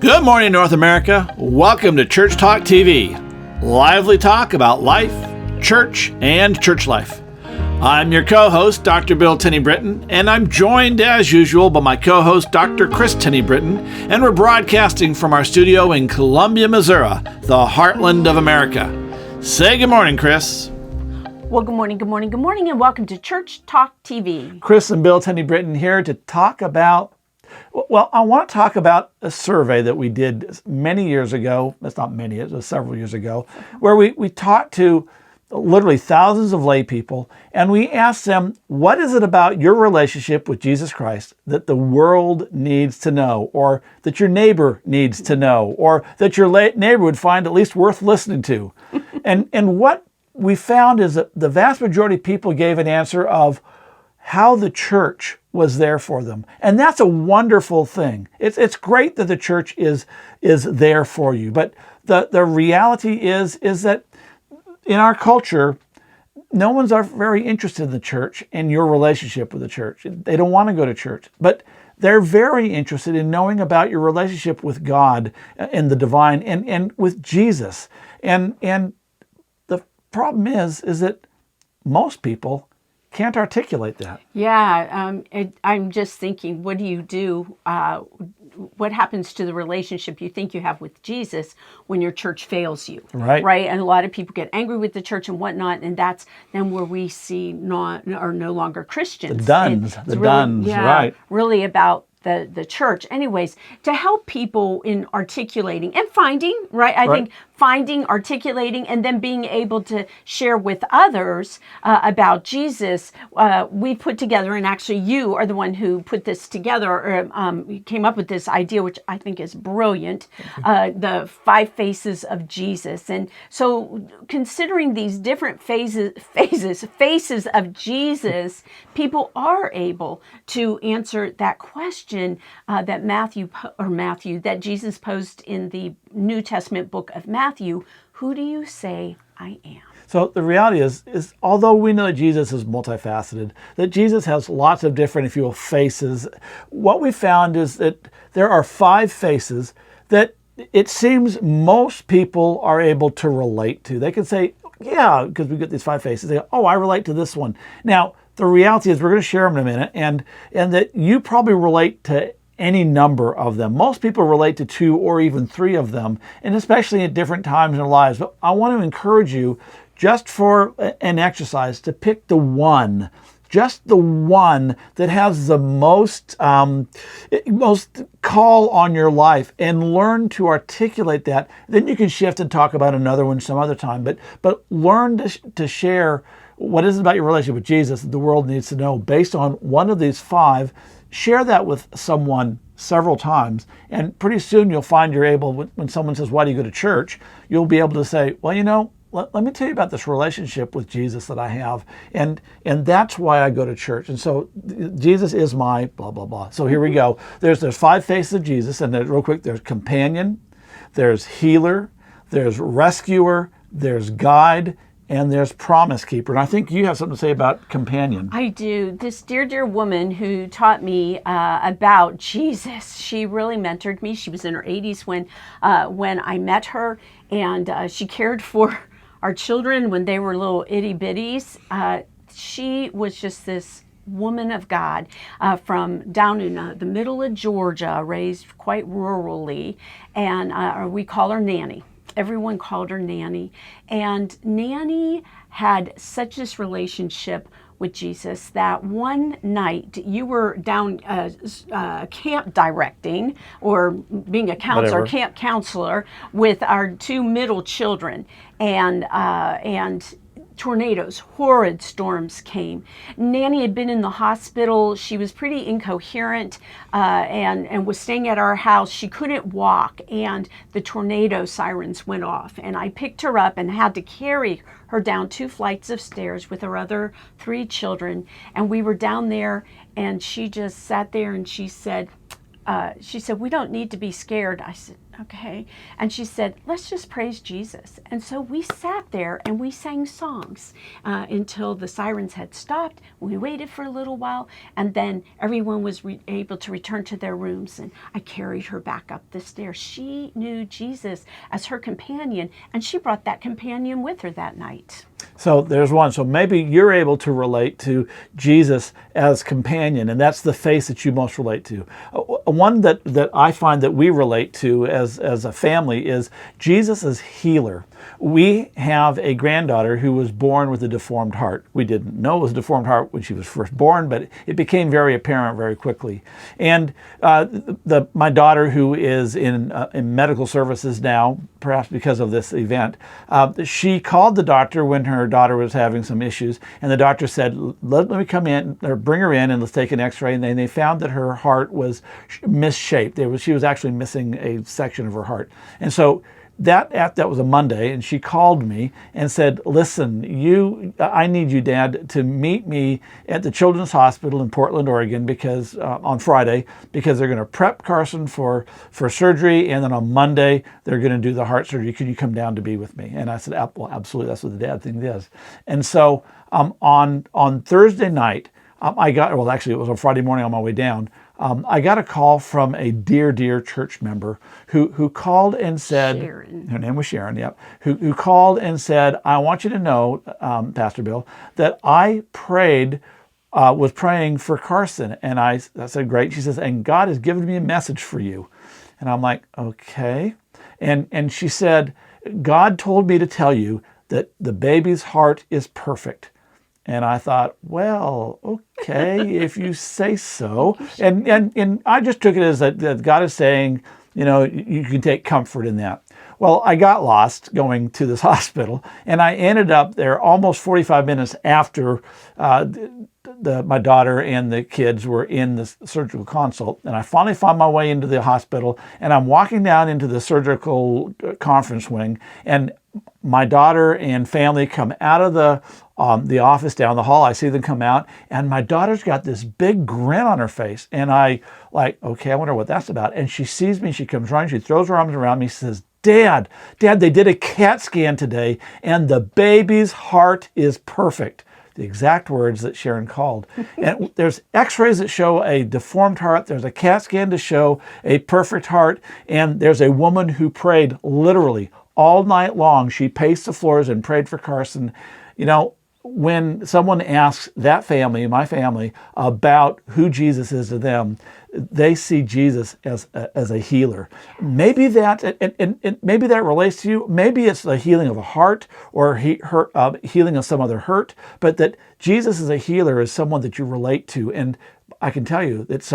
Good morning, North America. Welcome to Church Talk TV. Lively talk about life, church, and church life. I'm your co-host, Dr. Bill Tenney-Britton, and I'm joined, as usual, by my co-host, Dr. Kris Tenney-Britton, and we're broadcasting from our studio in Columbia, Missouri, the heartland of America. Say good morning, Kris. Well, good morning, and welcome to Church Talk TV. Kris and Bill Tenney-Britton here to talk about, I want to talk about a survey that we did many years ago. That's not many, it was several years ago, where we talked to literally thousands of lay people, and we asked them, what is it about your relationship with Jesus Christ that the world needs to know, or that your neighbor needs to know, or that your neighbor would find at least worth listening to? And what we found is that the vast majority of people gave an answer of how the church was there for them. And that's a wonderful thing. It's great that the church is there for you. But the reality is that in our culture, no one's very interested in the church and your relationship with the church. They don't want to go to church. But they're very interested in knowing about your relationship with God and the divine and with Jesus. And the problem is that most people can't articulate that. Yeah, I'm just thinking, what do you do? What happens to the relationship you think you have with Jesus when your church fails you? Right? And a lot of people get angry with the church and whatnot, and that's then where we see no longer Christians. The duns, right. Really about the church. Anyways, to help people in articulating and finding, right? I think finding, articulating, and then being able to share with others about Jesus, we put together, and actually you are the one who put this together, or came up with this idea, which I think is brilliant, the 5 faces of Jesus. And so considering these different faces of Jesus, people are able to answer that question that Jesus posed in the New Testament book of Matthew. Who do you say I am? So the reality is although we know that Jesus is multifaceted, that Jesus has lots of different, if you will, faces, what we found is that there are 5 faces that it seems most people are able to relate to. They can say, yeah, because we get these 5 faces. They go, oh, I relate to this one. Now, the reality is we're going to share them in a minute, and that you probably relate to any number of them. Most people relate to 2 or even 3 of them, and especially at different times in their lives. But I want to encourage you, just for an exercise, to pick the one, just the one that has the most call on your life, and learn to articulate that. Then you can shift and talk about another one some other time. But learn to share what is it about your relationship with Jesus that the world needs to know based on one of these 5. Share that with someone several times, and pretty soon you'll find you're able, when someone says, why do you go to church? You'll be able to say, well, let me tell you about this relationship with Jesus that I have, and that's why I go to church. And so Jesus is my blah, blah, blah. So here we go. There's 5 faces of Jesus, and real quick, there's companion, there's healer, there's rescuer, there's guide, and there's promise keeper. And I think you have something to say about companion. I do. This dear woman who taught me about Jesus, she really mentored me. She was in her 80s when I met her, and she cared for our children when they were little itty bitties. She was just this woman of God from down in the middle of Georgia, raised quite rurally, and we call her Nanny. Everyone called her Nanny. And Nanny had such this relationship with Jesus that one night you were down camp directing, or being a counselor, camp counselor, with our 2 middle children. And tornadoes, horrid storms came. Nanny had been in the hospital. She was pretty incoherent and was staying at our house. She couldn't walk, and the tornado sirens went off. And I picked her up and had to carry her down 2 flights of stairs with her other 3 children. And we were down there, and she just sat there and she said, she said, we don't need to be scared. I said, okay. And she said, let's just praise Jesus. And so we sat there and we sang songs until the sirens had stopped. We waited for a little while, and then everyone was able to return to their rooms, and I carried her back up the stairs. She knew Jesus as her companion, and she brought that companion with her that night. So there's one. So maybe you're able to relate to Jesus as companion, and that's the face that you most relate to. One that I find that we relate to as a family is Jesus as healer. We have a granddaughter who was born with a deformed heart. We didn't know it was a deformed heart when she was first born, but it became very apparent very quickly. And my daughter, who is in medical services now, perhaps because of this event, she called the doctor when her daughter was having some issues, and the doctor said, let me come in, or bring her in, and let's take an x-ray. And then they found that her heart was misshaped. She was actually missing a section of her heart. And so that was a Monday, and she called me and said, listen, I need you, Dad, to meet me at the Children's Hospital in Portland, Oregon, because on Friday, because they're going to prep Carson for surgery, and then on Monday they're going to do the heart surgery. Could you come down to be with me? And I said, well, absolutely. That's what the dad thing is. And so on Thursday night, actually it was on Friday morning on my way down, I got a call from a dear church member who called and said, Sharon. Her name was Sharon, yep, who called and said, I want you to know, Pastor Bill, that I was praying for Carson. And I said, great. She says, and God has given me a message for you. And I'm like, okay. And she said, God told me to tell you that the baby's heart is perfect. And I thought, well, okay, if you say so. And I just took it as that God is saying, you can take comfort in that. Well, I got lost going to this hospital, and I ended up there almost 45 minutes after my daughter and the kids were in the surgical consult. And I finally found my way into the hospital, and I'm walking down into the surgical conference wing, and my daughter and family come out of the office down the hall. I see them come out, and my daughter's got this big grin on her face. And okay, I wonder what that's about. And she sees me, she comes running, she throws her arms around me, says, Dad, they did a CAT scan today, and the baby's heart is perfect. The exact words that Sharon called. And there's x-rays that show a deformed heart. There's a CAT scan to show a perfect heart. And there's a woman who prayed literally all night long. She paced the floors and prayed for Carson. When someone asks that family, my family, about who Jesus is to them, they see Jesus as a healer. Maybe that maybe that relates to you. Maybe it's the healing of a heart or healing of some other hurt. But that Jesus as a healer is someone that you relate to, and I can tell you that's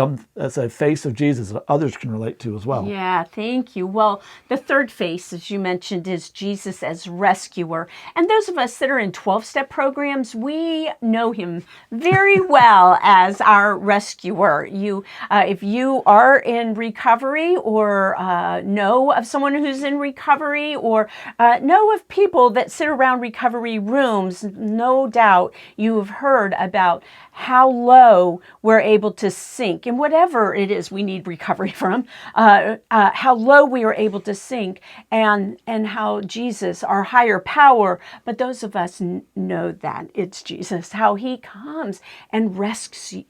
a face of Jesus that others can relate to as well. Yeah, thank you. Well, the third face, as you mentioned, is Jesus as rescuer. And those of us that are in 12-step programs, we know him very well as our rescuer. If you are in recovery or know of someone who's in recovery or know of people that sit around recovery rooms, no doubt you have heard about how low we're able to sink in whatever it is we need recovery from, how low we are able to sink, and how Jesus, our higher power, but those of us know that it's Jesus, how he comes and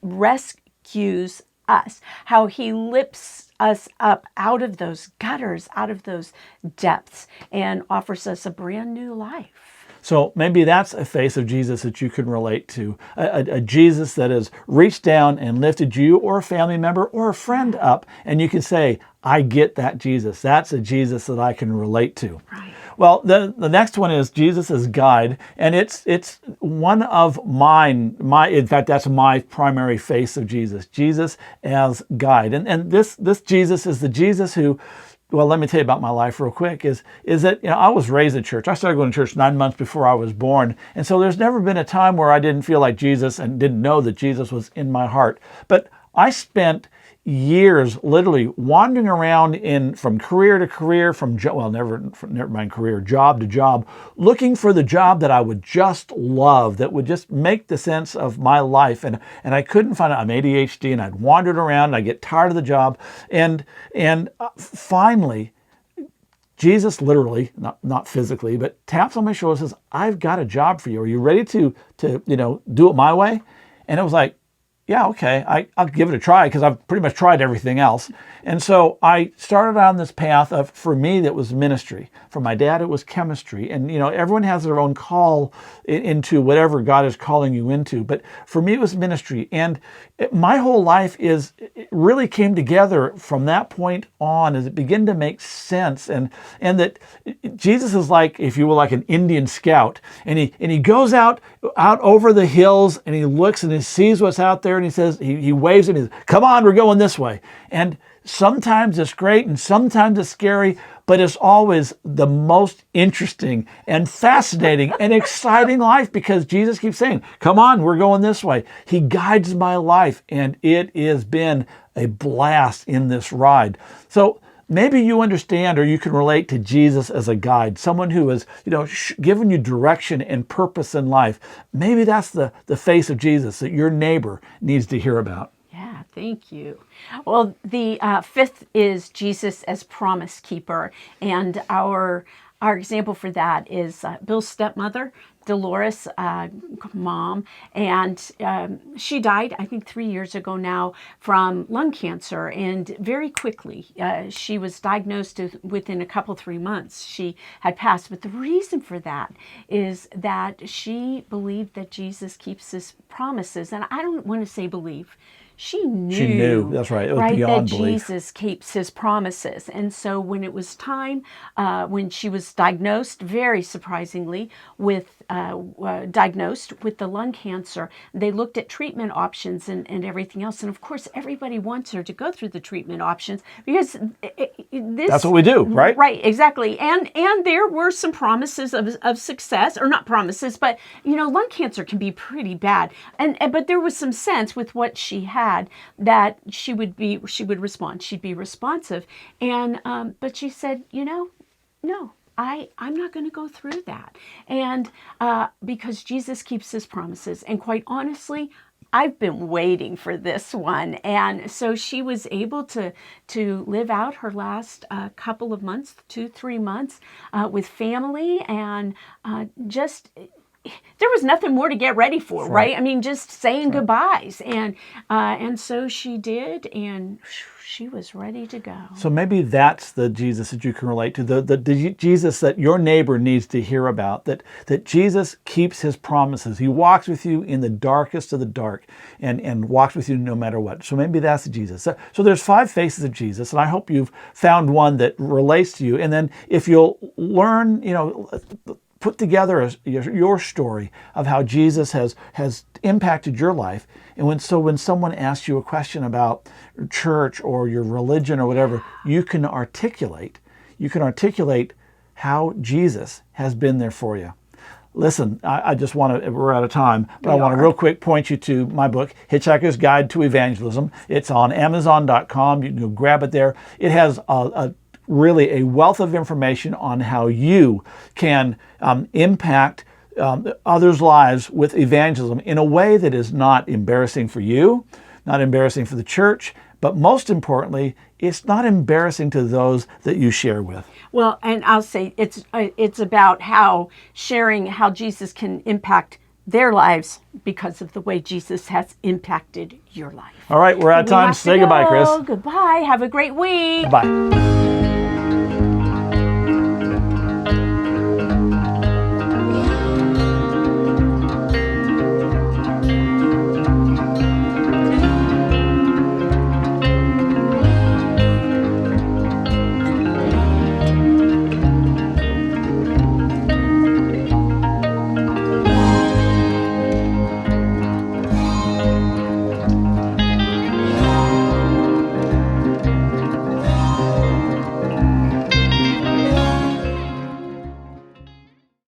rescues us, how he lifts us up out of those gutters, out of those depths, and offers us a brand new life. So maybe that's a face of Jesus that you can relate to, a Jesus that has reached down and lifted you or a family member or a friend up, and you can say, I get that Jesus. That's a Jesus that I can relate to. Right. Well, the next one is Jesus as guide, and it's one of mine. In fact, that's my primary face of Jesus. Jesus as guide, and this Jesus is the Jesus who. Well, let me tell you about my life real quick, is that I was raised in church. I started going to church 9 months before I was born. And so there's never been a time where I didn't feel like Jesus and didn't know that Jesus was in my heart. But I spent years literally wandering around from career to career, never mind career, job to job, looking for the job that I would just love, that would just make the sense of my life. And I couldn't find it. I'm ADHD, and I'd wandered around, and I get tired of the job. And finally, Jesus literally, not physically, but taps on my shoulder and says, I've got a job for you. Are you ready to do it my way? And it was like, yeah, okay, I'll give it a try, because I've pretty much tried everything else. And so I started on this path of, for me, that was ministry. For my dad, it was chemistry. And, everyone has their own call into whatever God is calling you into. But for me, it was ministry. And my whole life it really came together from that point on as it began to make sense. And that Jesus is like, if you will, like an Indian scout. And he goes out over the hills, and he looks and he sees what's out there, and he says, he waves and he says, come on, we're going this way. And sometimes it's great and sometimes it's scary, but it's always the most interesting and fascinating and exciting life, because Jesus keeps saying, come on, we're going this way. He guides my life, and it has been a blast in this ride. So maybe you understand, or you can relate to Jesus as a guide, someone who has, given you direction and purpose in life. Maybe that's the face of Jesus that your neighbor needs to hear about. Yeah, thank you. Well, the fifth is Jesus as promise keeper. And our example for that is Bill's stepmother, Dolores' mom, and she died, I think, 3 years ago now from lung cancer. And very quickly, she was diagnosed within 3 months. She had passed. But the reason for that is that she believed that Jesus keeps his promises. And I don't want to say believe. She knew. That's right. It was beyond that belief. Jesus keeps his promises. And so when it was time, when she was diagnosed, very surprisingly, diagnosed with the lung cancer, they looked at treatment options and everything else. And of course, everybody wants her to go through the treatment options, because that's what we do, right? Right, exactly. And there were some promises of success, or not promises, but lung cancer can be pretty bad. But there was some sense with what she had that she would respond. She'd be responsive. And but she said, no, I'm not going to go through that. And because Jesus keeps his promises. And quite honestly, I've been waiting for this one. And so she was able to live out her last couple of months, 2-3 months, with family, and there was nothing more to get ready for, right? I mean, just saying goodbyes. And so she did, and she was ready to go. So maybe that's the Jesus that you can relate to, the Jesus that your neighbor needs to hear about, that Jesus keeps his promises. He walks with you in the darkest of the dark, and walks with you no matter what. So maybe that's the Jesus. So there's 5 faces of Jesus, and I hope you've found one that relates to you. And then if you'll learn, put together your story of how Jesus has impacted your life. And when someone asks you a question about church or your religion or whatever, you can articulate how Jesus has been there for you. Listen, I just want to, we're out of time, but I want to real quick point you to my book, Hitchhiker's Guide to Evangelism. It's on Amazon.com. You can go grab it there. It has really a wealth of information on how you can impact others' lives with evangelism in a way that is not embarrassing for you, not embarrassing for the church, but most importantly, it's not embarrassing to those that you share with. Well, and I'll say it's about sharing how Jesus can impact their lives because of the way Jesus has impacted your life. All right, we're out of time. Say goodbye, Kris. Goodbye. Have a great week. Bye.